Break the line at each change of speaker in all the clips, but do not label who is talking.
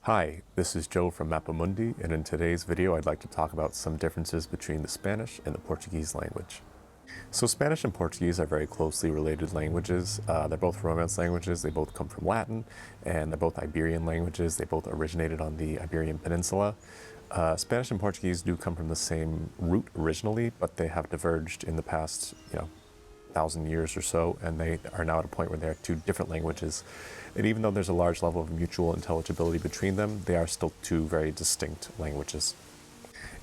Hi, this is Joe from Mapamundi, and in today's video I'd like to talk about some differences between the Spanish and the Portuguese language. So Spanish and Portuguese are very closely related languages. They're both Romance languages, they both come from Latin, and they're both Iberian languages. They both originated on the Iberian Peninsula. Spanish and Portuguese do come from the same root originally, but they have diverged in the past, 1,000 years or so, and they are now at a point where they are two different languages. And even though there's a large level of mutual intelligibility between them, they are still two very distinct languages.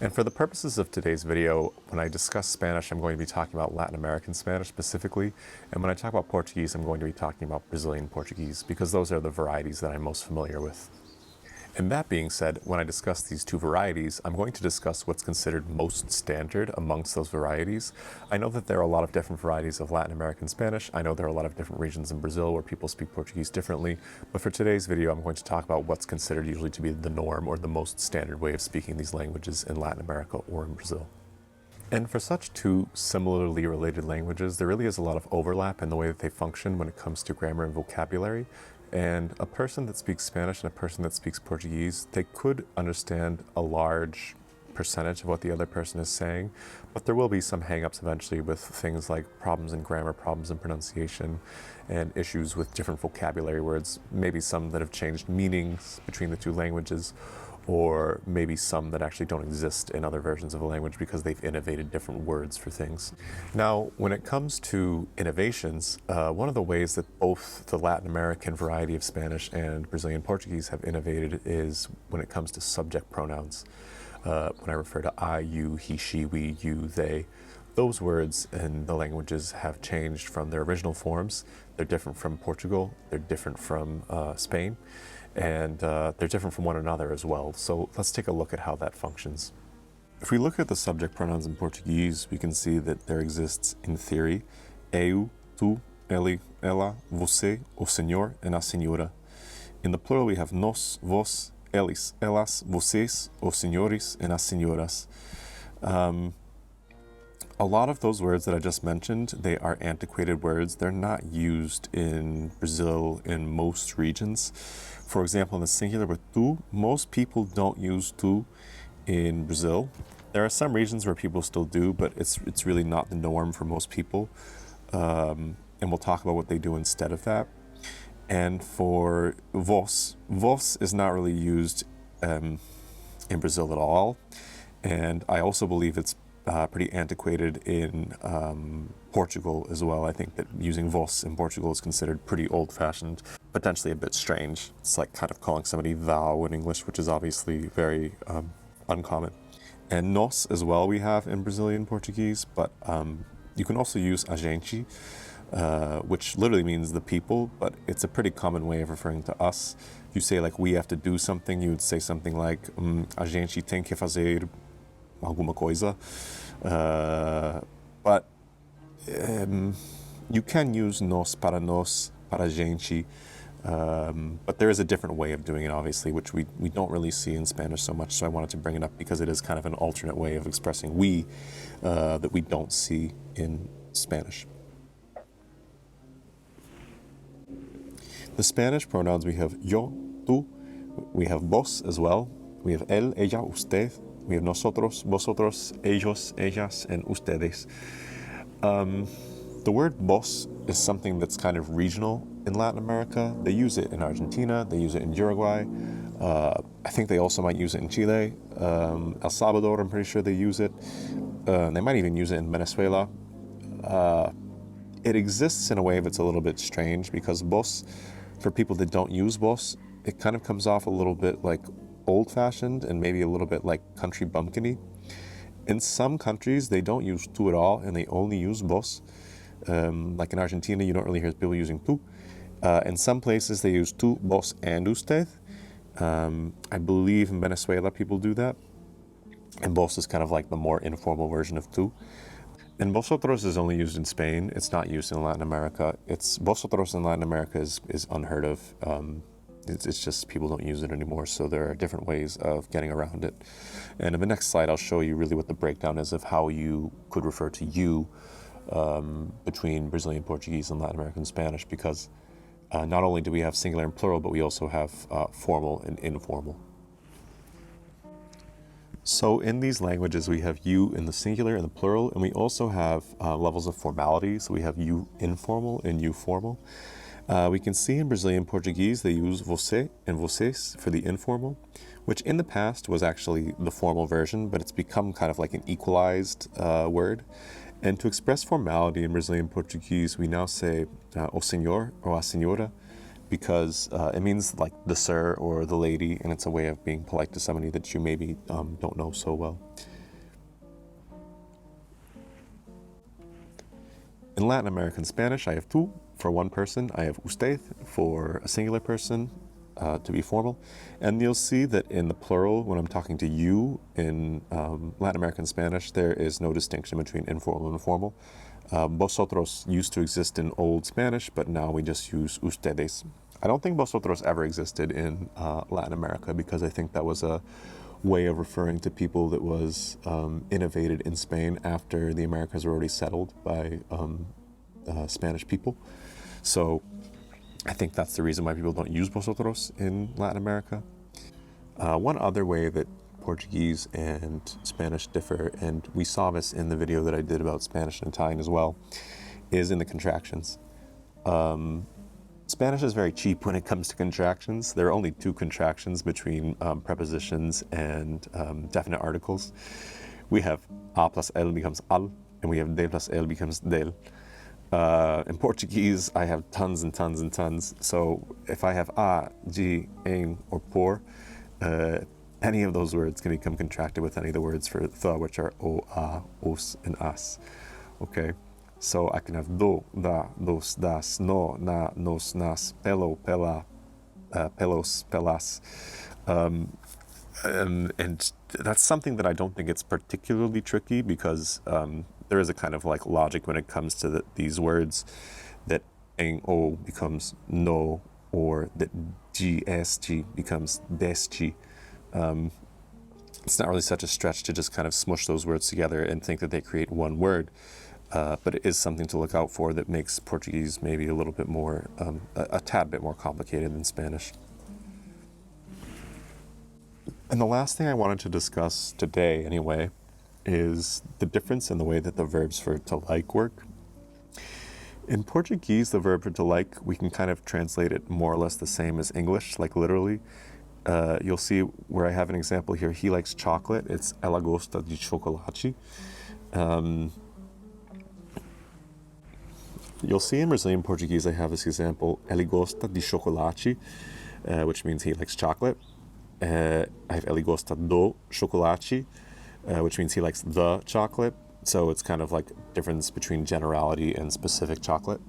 And for the purposes of today's video, when I discuss Spanish, I'm going to be talking about Latin American Spanish specifically, and when I talk about Portuguese, I'm going to be talking about Brazilian Portuguese, because those are the varieties that I'm most familiar with. And that being said, when I discuss these two varieties, I'm going to discuss what's considered most standard amongst those varieties. I know that there are a lot of different varieties of Latin American Spanish. I know there are a lot of different regions in Brazil where people speak Portuguese differently. But for today's video, I'm going to talk about what's considered usually to be the norm or the most standard way of speaking these languages in Latin America or in Brazil. And for such two similarly related languages, there really is a lot of overlap in the way that they function when it comes to grammar and vocabulary. And a person that speaks Spanish and a person that speaks Portuguese, they could understand a large percentage of what the other person is saying, but there will be some hang-ups eventually with things like problems in grammar, problems in pronunciation, and issues with different vocabulary words, maybe some that have changed meanings between the two languages, or maybe some that actually don't exist in other versions of a language because they've innovated different words for things. Now, when it comes to innovations, one of the ways that both the Latin American variety of Spanish and Brazilian Portuguese have innovated is when it comes to subject pronouns. When I refer to I, you, he, she, we, you, they, those words in the languages have changed from their original forms. They're different from Portugal, they're different from Spain, and they're different from one another as well. So let's take a look at how that functions. If we look at the subject pronouns in Portuguese, we can see that there exists, in theory, eu, tu, ele, ela, você, o senhor, and a senhora. In the plural, we have nós, vós, eles, elas, vocês, os senhores, and as senhoras. A lot of those words that I just mentioned, they are antiquated words. They're not used in Brazil in most regions. For example, in the singular with tu, most people don't use tu in Brazil. There are some regions where people still do, but it's really not the norm for most people. And we'll talk about what they do instead of that. And for vós, vós is not really used in Brazil at all. And I also believe it's pretty antiquated in Portugal as well. I think that using vós in Portugal is considered pretty old-fashioned, potentially a bit strange. It's like kind of calling somebody thou in English, which is obviously very uncommon. And nós as well we have in Brazilian Portuguese, but you can also use a gente, which literally means the people, but it's a pretty common way of referring to us. You say like we have to do something, you would say something like a gente tem que fazer alguma coisa, but you can use nós, para gente, but there is a different way of doing it, obviously, which we don't really see in Spanish so much, so I wanted to bring it up because it is kind of an alternate way of expressing we that we don't see in Spanish. The Spanish pronouns, we have yo, tú, we have vos as well, we have él, ella, usted, we have nosotros, vosotros, ellos, ellas, and ustedes. The word vos is something that's kind of regional in Latin America. They use it in Argentina, they use it in Uruguay. I think they also might use it in Chile. El Salvador, I'm pretty sure they use it. They might even use it in Venezuela. It exists in a way that's a little bit strange because vos, for people that don't use vos, it kind of comes off a little bit like old-fashioned and maybe a little bit like country bumpkiny. In some countries, they don't use tu at all and they only use vos. Like in Argentina, you don't really hear people using tu. In some places, they use tu, vos, and usted. I believe in Venezuela, people do that. And vos is kind of like the more informal version of tu. And vosotros is only used in Spain. It's not used in Latin America. Vosotros in Latin America is unheard of. It's just people don't use it anymore, so there are different ways of getting around it. And in the next slide, I'll show you really what the breakdown is of how you could refer to you between Brazilian Portuguese and Latin American Spanish, because not only do we have singular and plural, but we also have formal and informal. So in these languages, we have you in the singular and the plural, and we also have levels of formality. So we have you informal and you formal. We can see in Brazilian Portuguese, they use você and vocês for the informal, which in the past was actually the formal version, but it's become kind of like an equalized word. And to express formality in Brazilian Portuguese, we now say o senhor or a senhora, because it means like the sir or the lady, and it's a way of being polite to somebody that you maybe don't know so well. In Latin American Spanish, I have tú for one person, I have usted for a singular person to be formal, and you'll see that in the plural, when I'm talking to you in Latin American Spanish, there is no distinction between informal and formal. Vosotros used to exist in Old Spanish, but now we just use ustedes. I don't think vosotros ever existed in Latin America, because I think that was a way of referring to people that was innovated in Spain after the Americas were already settled by Spanish people. So I think that's the reason why people don't use vosotros in Latin America. One other way that Portuguese and Spanish differ, and we saw this in the video that I did about Spanish and Italian as well, is in the contractions. Spanish is very cheap when it comes to contractions. There are only two contractions between prepositions and definite articles. We have a plus el becomes al, and we have de plus el becomes del. In Portuguese, I have tons and tons and tons. So if I have a, de, em, or por, any of those words can become contracted with any of the words for the, which are o, a, os, and as. Okay, so I can have do, da, dos, das, no, na, nos, nas, pelo, pela, pelos, pelas. And that's something that I don't think it's particularly tricky, because there is a kind of like logic when it comes to these words, that en o becomes no, or that gsg becomes desg. It's not really such a stretch to just kind of smush those words together and think that they create one word, but it is something to look out for that makes Portuguese maybe a little bit more, a tad bit more complicated than Spanish. And the last thing I wanted to discuss today, anyway, is the difference in the way that the verbs for to like work. In Portuguese, the verb for to like, we can kind of translate it more or less the same as English, like literally. You'll see where I have an example here. He likes chocolate. It's ela gosta de chocolate. You'll see in Brazilian Portuguese, I have this example, ele gosta de chocolate, which means he likes chocolate. I have ele gosta do chocolate, which means he likes the chocolate. So it's kind of like difference between generality and specific chocolate.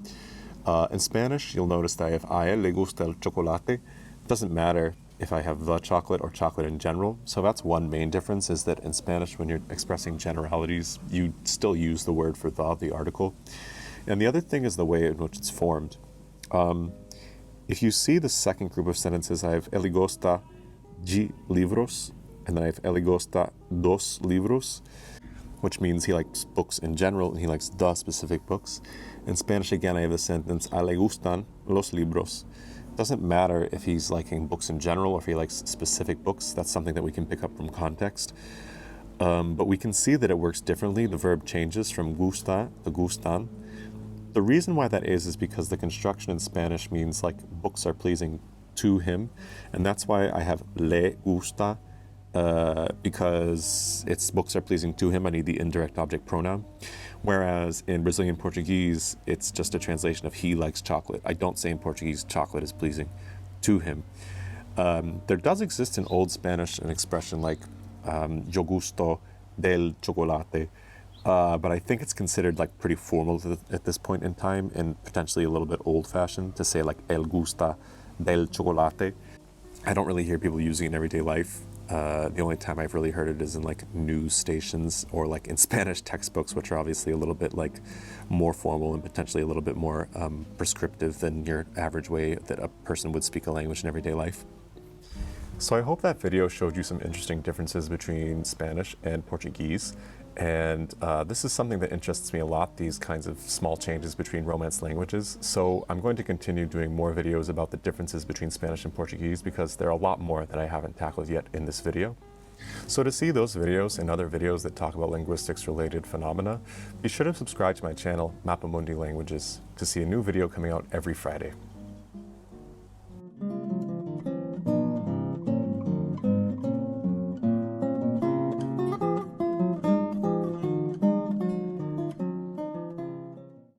In Spanish, you'll notice that I have a él le gusta el chocolate. It doesn't matter if I have the chocolate or chocolate in general. So that's one main difference, is that in Spanish, when you're expressing generalities, you still use the word for the article. And the other thing is the way in which it's formed. If you see the second group of sentences, I have ele gosta de livros, and then I have ele gosta dos livros, which means he likes books in general and he likes the specific books. In Spanish, again, I have the sentence a le gustan los libros. Doesn't matter if he's liking books in general or if he likes specific books. That's something that we can pick up from context. But we can see that it works differently. The verb changes from gusta to gustan. The reason why that is because the construction in Spanish means like books are pleasing to him. And that's why I have le gusta, because its books are pleasing to him. I need the indirect object pronoun. Whereas in Brazilian Portuguese, it's just a translation of he likes chocolate. I don't say in Portuguese chocolate is pleasing to him. There does exist in Old Spanish an expression like yo gusto del chocolate, but I think it's considered like pretty formal at this point in time, and potentially a little bit old-fashioned to say like el gusta del chocolate. I don't really hear people using it in everyday life. The only time I've really heard it is in like news stations or like in Spanish textbooks, which are obviously a little bit like more formal and potentially a little bit more prescriptive than your average way that a person would speak a language in everyday life. So I hope that video showed you some interesting differences between Spanish and Portuguese. And this is something that interests me a lot, these kinds of small changes between Romance languages. So I'm going to continue doing more videos about the differences between Spanish and Portuguese because there are a lot more that I haven't tackled yet in this video. So to see those videos and other videos that talk about linguistics-related phenomena, be sure to subscribe to my channel, Mapamundi Languages, to see a new video coming out every Friday.